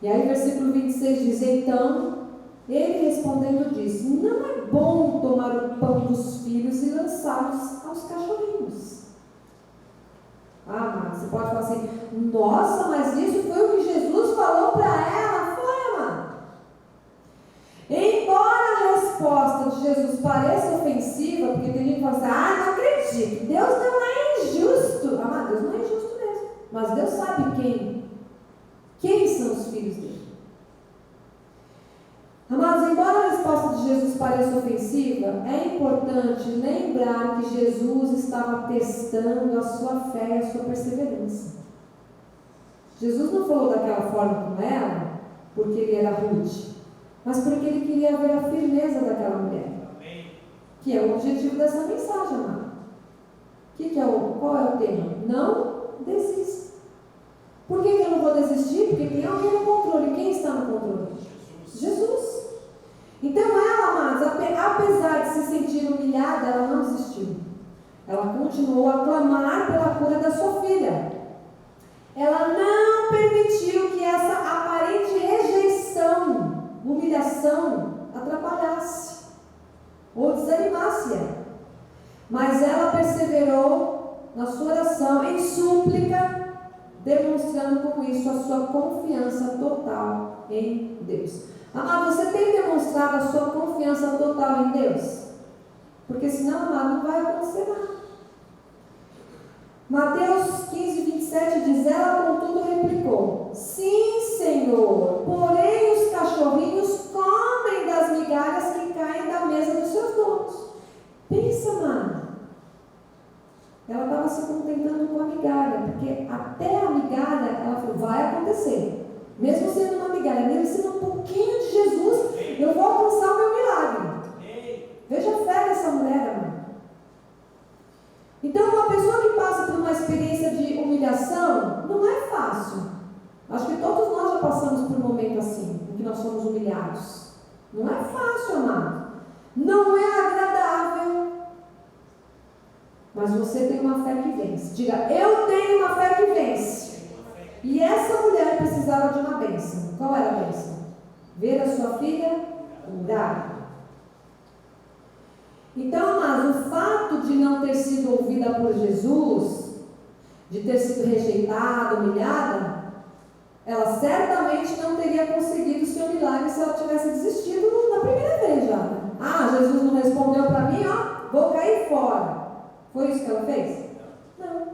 E aí, versículo 26 diz: Então, ele respondendo disse: Não é bom tomar o pão dos filhos e lançá-los aos cachorrinhos. Ah, mas você pode falar assim: nossa, mas isso foi o que Jesus falou para ela. Foi, amado. Embora a resposta de Jesus pareça ofensiva, porque tem gente que fala assim: não acredito, Deus não é injusto. Amado, Deus não é injusto mesmo. Mas Deus sabe quem são os filhos dele. Amados, embora a resposta de Jesus pareça ofensiva, é importante lembrar que Jesus estava testando a sua fé e a sua perseverança. Jesus não falou daquela forma com ela porque ele era rude, mas porque ele queria ver a firmeza daquela mulher. Amém. Que é o objetivo dessa mensagem, amado. Qual é o tema? Não desista. Por que eu não vou desistir? Porque tem alguém no controle. Quem está no controle? Jesus. Então ela, amados, apesar de se sentir humilhada, ela não desistiu. Ela continuou a clamar pela cura da sua filha. Ela não permitiu que essa aparente rejeição, humilhação, atrapalhasse ou desanimasse ela. Mas ela perseverou na sua oração, em súplica, demonstrando com isso a sua confiança total em Deus. Amado, você tem demonstrado a sua confiança total em Deus? Porque senão, amado, não vai acontecer nada. Mateus 15, 27 diz: Ela contudo replicou: Sim, Senhor, porém os cachorrinhos comem das migalhas que caem da mesa dos seus donos. Pensa, amado. Ela estava se contentando com a migalha, porque até a migalha, ela falou: vai acontecer. Mesmo sendo uma migalha, mesmo sendo um pouquinho de Jesus, eu vou alcançar o meu milagre. Veja a fé dessa mulher, amado. Então, uma pessoa que passa por uma experiência de humilhação, não é fácil. Acho que todos nós já passamos por um momento assim, em que nós somos humilhados. Não é fácil, amado. Não é agradável. Mas você tem uma fé que vence. Diga: eu tenho uma fé que vence. E essa mulher precisava de uma bênção. Qual era a bênção? Ver a sua filha curada. Então, mas o fato de não ter sido ouvida por Jesus, de ter sido rejeitada, humilhada, ela certamente não teria conseguido o seu milagre se ela tivesse desistido na primeira vez já. Ah, Jesus não respondeu para mim, vou cair fora. Foi isso que ela fez? Não.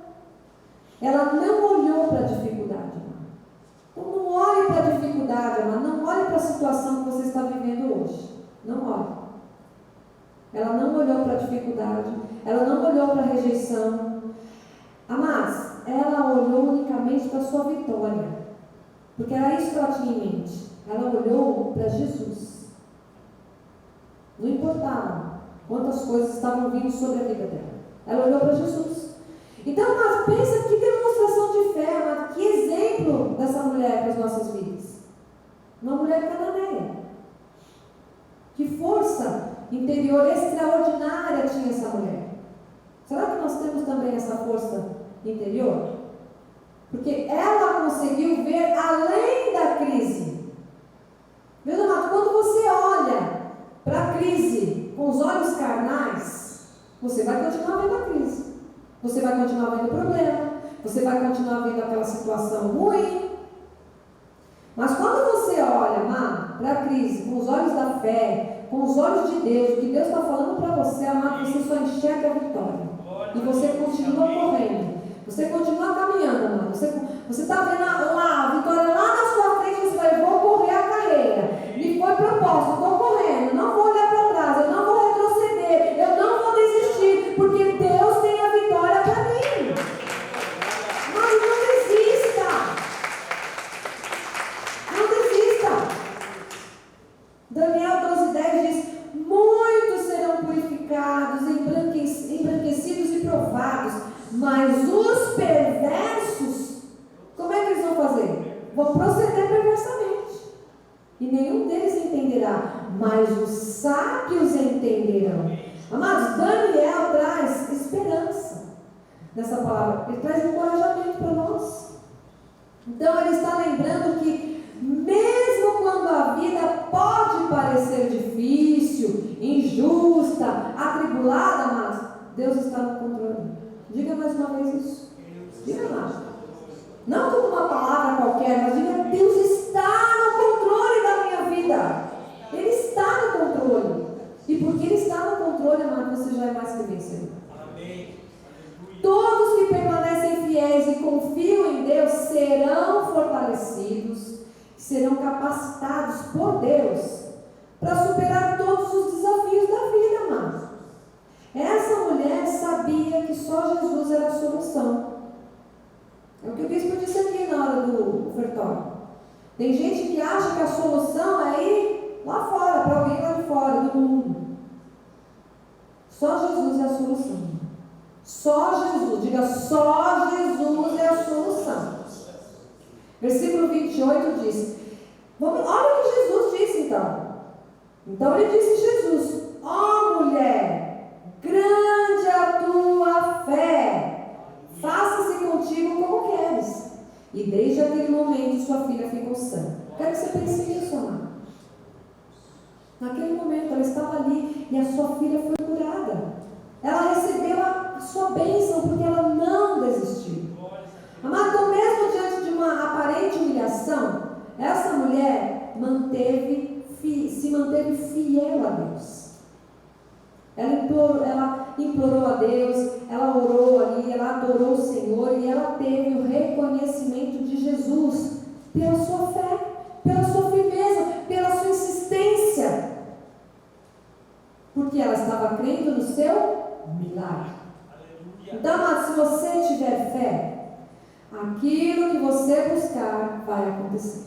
Ela não olhou para a dificuldade. Então não olhe para a dificuldade, não olhe para a situação que você está vivendo hoje. Não olhe. Ela não olhou para a dificuldade, ela não olhou para a rejeição. Amados, ela olhou unicamente para a sua vitória. Porque era isso que ela tinha em mente. Ela olhou para Jesus. Não importava quantas coisas estavam vindo sobre a vida dela. Ela olhou para Jesus. Então, mas pensa que demonstração de fé, amado, que exemplo dessa mulher para as nossas vidas. Uma mulher cananeia. Que força interior extraordinária tinha essa mulher. Será que nós temos também essa força interior? Porque ela conseguiu ver além da crise. Meu amado, quando você olha para a crise com os olhos carnais, você vai continuar vendo a crise. Você vai continuar vendo o problema. Você vai continuar vendo aquela situação ruim. Mas quando você olha, amado, para a crise com os olhos da fé, com os olhos de Deus, o que Deus está falando para você, amado, você só enxerga a vitória. E você continua correndo. Você continua caminhando, amado. Você está vendo lá a vitória lá na sua frente. Você vai: vou correr a carreira. Me foi proposto, estou correndo. Não vou olhar para trás. Eu não vou retroceder. Eu não vou desistir. Porque Deus tem a vitória para mim. Mas não desista. Não desista. Daniel 12:10 diz: muitos serão purificados, embranquecidos e provados, mas os perversos entenderá, mas os sábios entenderão. Amados, Daniel traz esperança nessa palavra. Ele traz encorajamento para nós. Então ele está lembrando que mesmo quando a vida pode parecer difícil, injusta, atribulada, amados, Deus está no controle. Diga mais uma vez isso. Diga mais. Não como uma palavra qualquer, mas diga: Deus está no controle da minha vida. Ele está no controle. E porque Ele está no controle, amado, você já é mais que vencedor. Amém. Todos que permanecem fiéis e confiam em Deus serão fortalecidos, serão capacitados por Deus para superar todos os desafios da vida, amado. Essa mulher sabia que só Jesus era a solução. É o que o bispo disse aqui na hora do ofertório. Tem gente que acha que a solução é ir lá fora, para alguém lá de fora do mundo. Só Jesus é a solução. Só Jesus, diga: só Jesus é a solução. Versículo 28 diz: olha o que Jesus disse então. Então ele disse: Jesus, ó mulher, grande a tua fé, faça-se contigo como queres. E desde aquele momento sua filha ficou sã. Quero que você pense nisso, amado. Naquele momento ela estava ali e a sua filha foi curada. Ela recebeu a sua bênção porque ela não desistiu. Amado, então mesmo diante de uma aparente humilhação, essa mulher se manteve fiel a Deus. Ela implorou a Deus, ela orou ali, ela adorou o Senhor e ela teve o reconhecimento de Jesus pela sua fé, pela sua firmeza, pela sua insistência, porque ela estava crendo no seu milagre. Então, amado, se você tiver fé, aquilo que você buscar vai acontecer.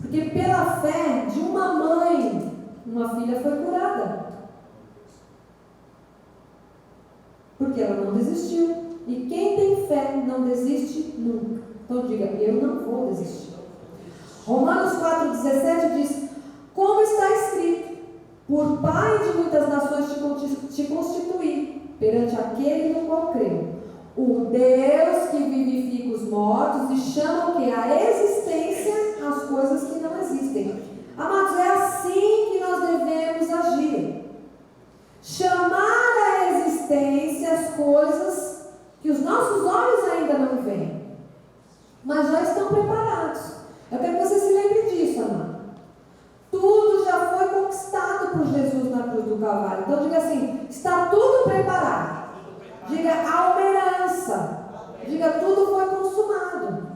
Porque pela fé de uma mãe, uma filha foi curada. Porque ela não desistiu. E quem tem fé não desiste nunca. Então diga: eu não vou desistir. Romanos 4,17 diz: como está escrito, por pai de muitas nações te constituí, perante aquele no qual creu, o Deus que vivifica os mortos e chama o que? A existência as coisas que não existem. Amados, é assim que nós devemos agir. Chamar à existência as coisas que os nossos olhos ainda não veem, mas já estão preparados. Eu quero que você se lembre disso, amado. Tudo já foi conquistado por Jesus na cruz do Calvário. Então diga assim: está tudo preparado. Diga: há uma herança. Diga: tudo foi consumado.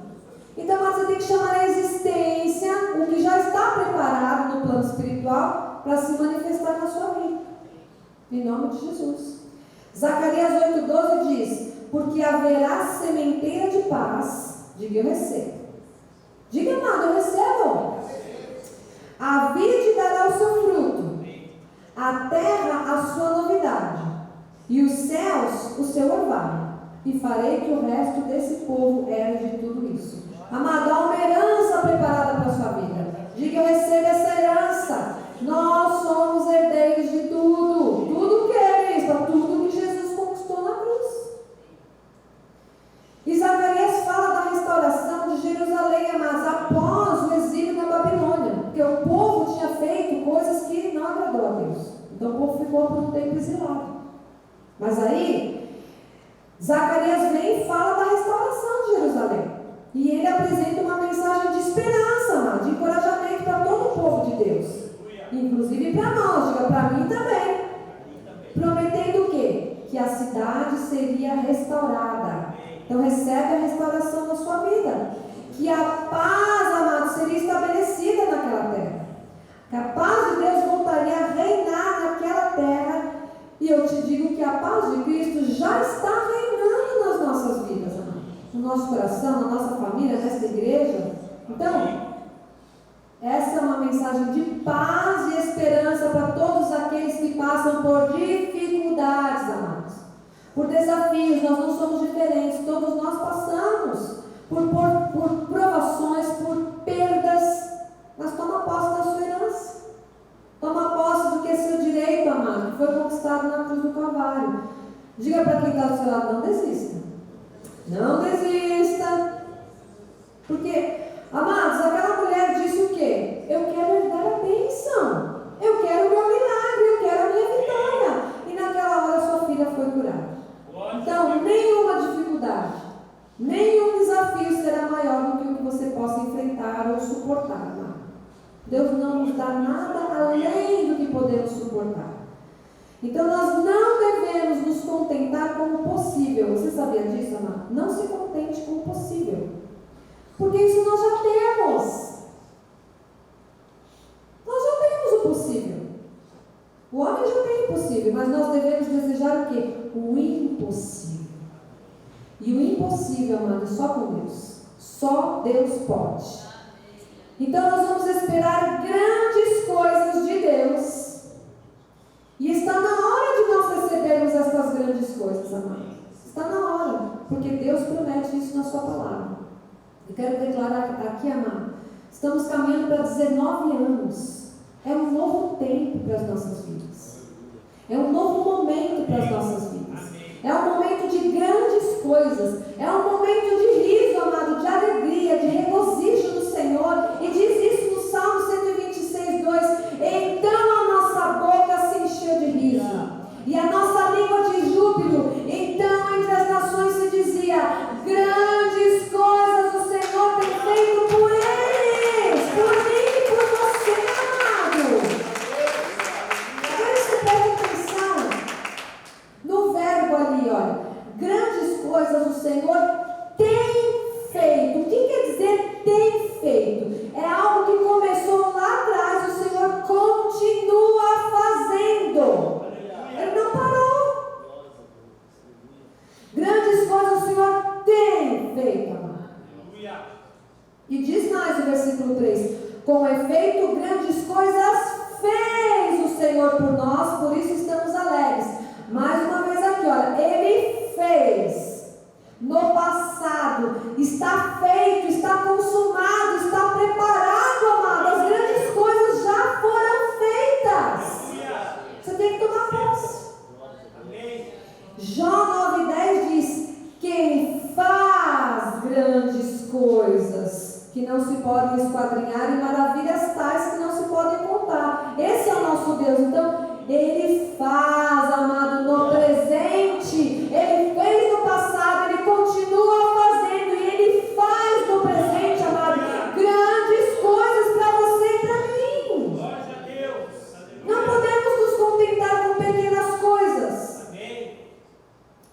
Então você tem que chamar à existência o que já está preparado no plano espiritual para se manifestar na sua vida. Em nome de Jesus. Zacarias 8,12 diz: porque haverá sementeira de paz. Diga: eu recebo. Diga, amado: eu recebo. A vide dará o seu fruto, a terra a sua novidade, e os céus o seu orvalho, e farei que o resto desse povo herde de tudo isso. Amado, há uma herança preparada para a sua vida. Diga: eu recebo essa herança. Nós somos herdeiros de tudo. Tudo o que é isso? Tudo que Jesus conquistou na cruz. E Zacarias fala da restauração de Jerusalém, amados, após o exílio na Babilônia. Porque o povo tinha feito coisas que não agradou a Deus. Então o povo ficou por um tempo exilado. Mas aí, Zacarias vem e fala da restauração de Jerusalém. E ele apresenta uma mensagem de esperança, amado, de encorajamento para todo o povo de Deus. Inclusive para nós, diga: para mim também. Prometendo o quê? Que a cidade seria restaurada. Então recebe a restauração na sua vida. Que a paz, amado, seria estabelecida naquela terra. Que a paz de Deus voltaria a reinar naquela terra. E eu te digo que a paz de Cristo já está reinando nas nossas vidas, amado. No nosso coração, na nossa família, nessa igreja. Então, essa é uma mensagem de paz e esperança para todos aqueles que passam por dificuldades, amados. Por desafios, nós não somos diferentes. Todos nós passamos por provações, por perdas. Mas toma posse da sua herança. Diga para quem está do seu lado, não desista. Não desista. Porque, amados, aquela mulher disse o quê? Eu quero herdar a bênção. Eu quero o meu milagre, eu quero a minha vitória. E naquela hora sua filha foi curada. Então, nenhuma dificuldade, nenhum desafio será maior do que o que você possa enfrentar ou suportar, amado. Deus não nos dá nada além do que podemos suportar. Então nós não devemos nos contentar com o possível. Você sabia disso, amado? Não se contente com o possível, porque isso nós já temos. Nós já temos o possível. O homem já tem o possível, mas nós devemos desejar o quê? O impossível. E o impossível, amado, é só com Deus. Só Deus pode. Então nós vamos esperar grandes coisas de Deus. E está na hora de nós recebermos essas grandes coisas, amados. Está na hora, porque Deus promete isso na sua palavra. Eu quero declarar aqui, amado, estamos caminhando para 19 anos. É um novo tempo para as nossas vidas. É um novo momento para as nossas vidas. É um momento de grandes coisas. É um momento de riso, amado, de alegria, de regozijo no Senhor. E diz isso no Salmo 126, 2. Então a nossa boca se encheu de riso, e a nossa língua de júbilo. Então entre as nações se dizia: grandes coisas o Senhor tem feito por eles, por mim e por você, amado. Agora você preste atenção no verbo ali, olha. Grandes coisas o Senhor tem feito. O que quer dizer tem feito? É algo que começou lá atrás, o Senhor continua fazendo. Ele não parou. Grandes coisas o Senhor tem feito, amado. E diz mais o versículo 3: com efeito, grandes coisas fez o Senhor por nós, por isso estamos alegres. Mais uma vez aqui, olha, Ele fez no passado, está feito, está consumado, está preparado, amado. As grandes coisas já foram feitas. Você tem que tomar posse. Jó 9:10 diz: quem faz grandes coisas que não se podem esquadrinhar, e maravilhas tais que não se podem contar. Esse é o nosso Deus. Então Ele faz, amado, no presente. Ele fez no passado, Ele continua fazendo, e Ele faz no presente, amado, grandes coisas para você e para mim. Não podemos nos contentar com pequenas coisas.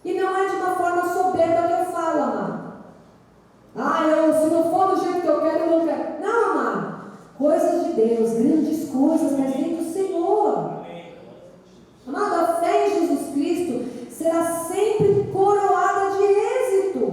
E não é de uma forma soberba que eu falo, amado. Se não for do jeito que eu quero, eu não quero. Não, amado. Coisas de Deus, grandes coisas, mas vem do Senhor. Amado, a fé em Jesus Cristo será sempre coroada de êxito.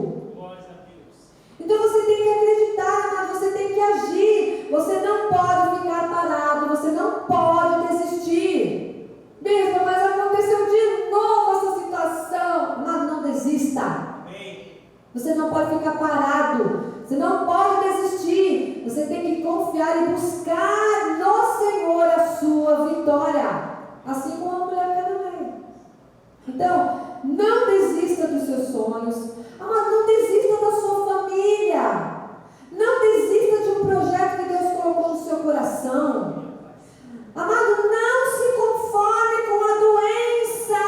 Então você tem que acreditar, amado, você tem que agir. Você não pode ficar parado, você não pode desistir. Bispo, mas aconteceu de novo essa situação. Amado, não desista. Você não pode ficar parado. Você não pode desistir. Você tem que confiar e buscar no Senhor a sua vitória. Assim como a mulher cananeia. Então, não desista dos seus sonhos. Amado, não desista da sua família. Não desista de um projeto que Deus colocou no seu coração. Amado, não se conforme com a doença,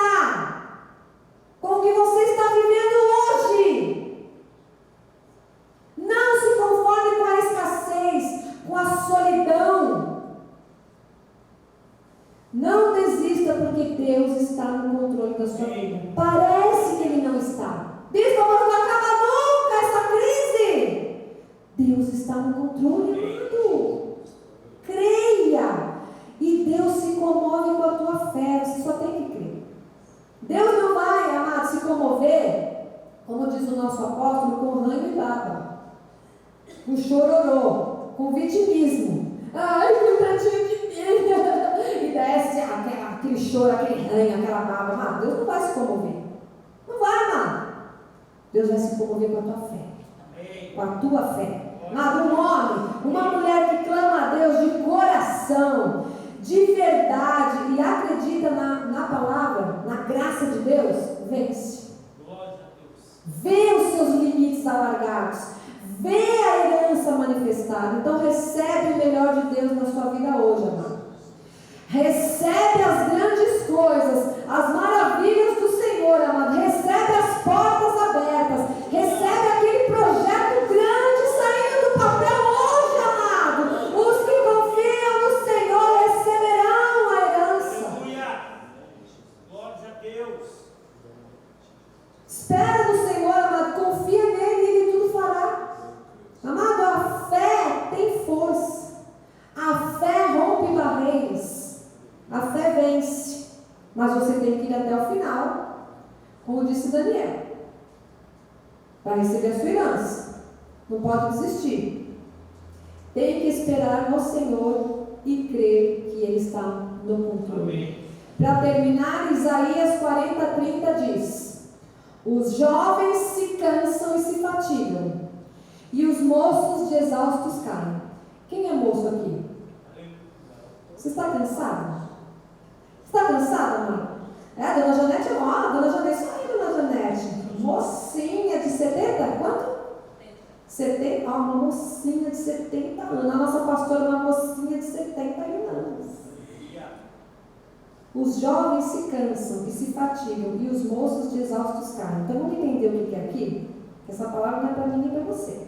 com o que você está vivendo hoje. Não se conforme com a escassez, com a solidão. Não desista, porque Deus está no controle da sua vida. Parece que Ele não está. Bispo, mas não acaba nunca essa crise. Deus está no controle, amado. Creia. E Deus se comove com a tua fé. Você só tem que crer. Deus não vai, amado, se comover, como diz o nosso apóstolo, com ranho e baba, com chororô, com vitimismo. Ai, coitadinho de mim. E desce aquele choro, aquele ranho, aquela baba. Amado, Deus não vai se comover. Não vai, amado. Deus vai se comover com a tua fé. Com a tua fé. Amado, um homem, uma mulher que clama a Deus de coração, de verdade, e acredita na palavra, na graça de Deus, vence. Vê os seus limites alargados. Vê a herança manifestada. Então recebe o melhor de Deus na sua vida hoje, amado. Recebe as grandes coisas, as maravilhas do Senhor, amado. Recebe as portas abertas. Recebe aquele projeto grande saindo do papel hoje, amado. Os que confiam no Senhor receberão a herança. Aleluia! Glória a Deus! Espera no Senhor, amado. Confia nele e ele tudo fará. Amado, a fé tem força. A fé rompe barreiras. A fé vence, mas você tem que ir até o final, como disse Daniel, para receber a sua herança. Não pode desistir. Tem que esperar no Senhor e crer que Ele está no controle. Para terminar, Isaías 40:30 diz: os jovens se cansam e se fatigam, e os moços de exaustos caem. Quem é moço aqui? Você está cansado? Está cansada, mãe? É, Dona Janete, Dona Janete, isso aí, Dona Janete. Mocinha de 70, quanto? 70, uma mocinha de 70 anos. A nossa pastora é uma mocinha de 71 anos. Os jovens se cansam e se fatigam, e os moços de exaustos caem. Então vamos entender o que é aqui? Essa palavra não é para mim nem para você.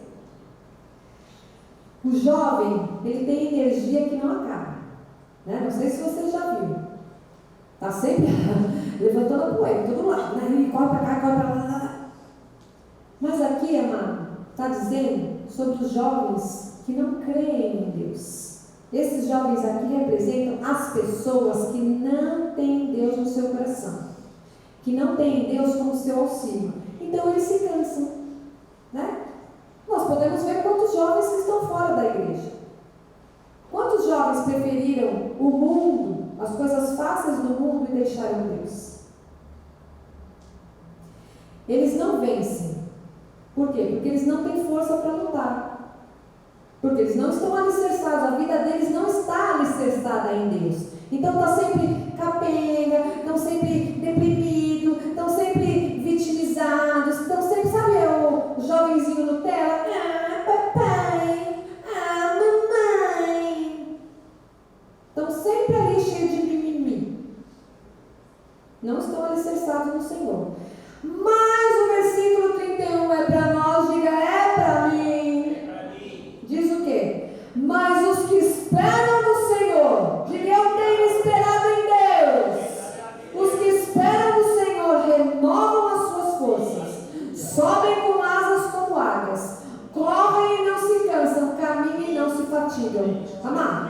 O jovem, ele tem energia que não acaba. Né? Não sei se você já viu. Está sempre levantando a poeira, todo lado, né? Ele corre para cá, corre para lá. Mas aqui, amado, está dizendo sobre os jovens que não creem em Deus. Esses jovens aqui representam as pessoas que não têm Deus no seu coração, que não têm Deus como seu auxílio. Então eles se cansam, né? Nós podemos ver quantos jovens que estão fora da igreja. Quantos jovens preferiram o mundo, as coisas fáceis do mundo e deixaram Deus? Eles não vencem. Por quê? Porque eles não têm força para lutar. Porque eles não estão alicerçados. A vida deles não está alicerçada em Deus. Então está sempre capenga, estão sempre deprimidos, estão sempre vitimizados, estão sempre, sabe o jovenzinho Nutella? Papai, mamãe. Estão sempre ali cheios de mimimi. Não estão alicerçados no Senhor. Mas o versículo 31 é para nós, diga, é para mim. Diz o quê? Mas os que esperam no Senhor, diga, eu tenho esperado em Deus. Os que esperam no Senhor renovam as suas forças, sobem com asas como águias, correm e não se cansam, caminham e não se fatigam. Amado,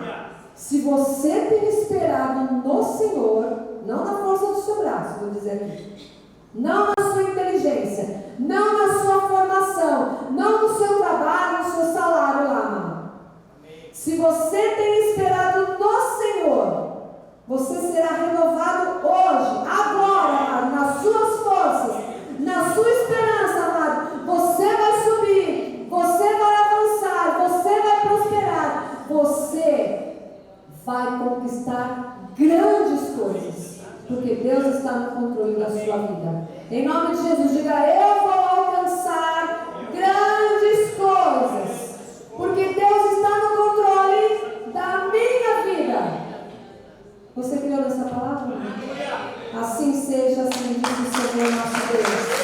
se você tem esperado no Senhor, não na força do seu braço, vou dizer aqui, não na sua inteligência, não na sua formação, não no seu trabalho, no seu salário lá, mano. Se você tem esperado no Senhor, você será renovado hoje, agora, amado, nas suas forças, na sua esperança, amado. Você vai subir, você vai avançar, você vai prosperar, você vai conquistar grandes coisas. Porque Deus está no controle da sua vida. Em nome de Jesus, diga, eu vou alcançar grandes coisas. Porque Deus está no controle da minha vida. Você criou nessa palavra? Assim seja, assim diz o Senhor nosso Deus.